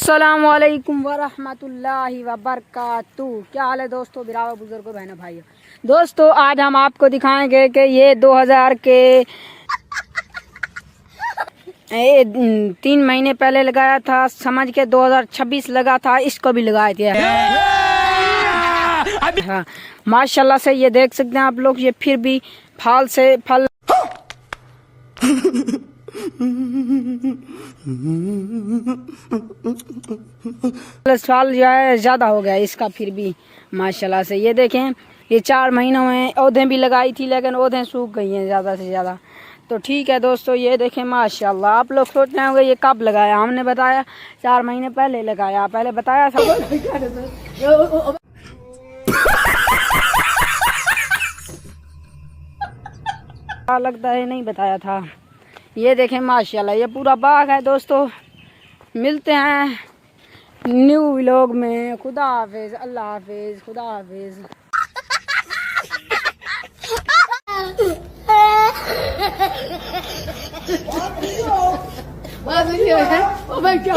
अस्सलामुअलैकुम वरहमतुल्लाहि वबरकातुहू। क्या हाल है दोस्तों, बिरावर बुजुर्गों, बहनों, भाइयों। दोस्तों आज हम आपको दिखाएंगे कि ये 2000 के 3 महीने पहले लगाया था, समझ के 2026 लगा था, इसको भी लगाए थे। हाँ माशाल्लाह से ये देख सकते हैं आप लोग, ये फिर भी फल से फल साल जो है ज़्यादा हो गया इसका, फिर भी माशाल्लाह से ये देखें। ये 4 महीनों में औधें भी लगाई थी, लेकिन औधें सूख गई हैं ज़्यादा से ज़्यादा। तो ठीक है दोस्तों, ये देखें माशाल्लाह। आप लोग सोच रहे होंगे ये कब लगाया, हमने बताया 4 महीने पहले लगाया, पहले बताया था। लगता है नहीं बताया था। ये देखें माशाल्लाह, ये पूरा बाग है दोस्तों। मिलते हैं न्यू व्लॉग में। खुदा हाफिज, अल्लाह हाफिज, खुदा हाफिज।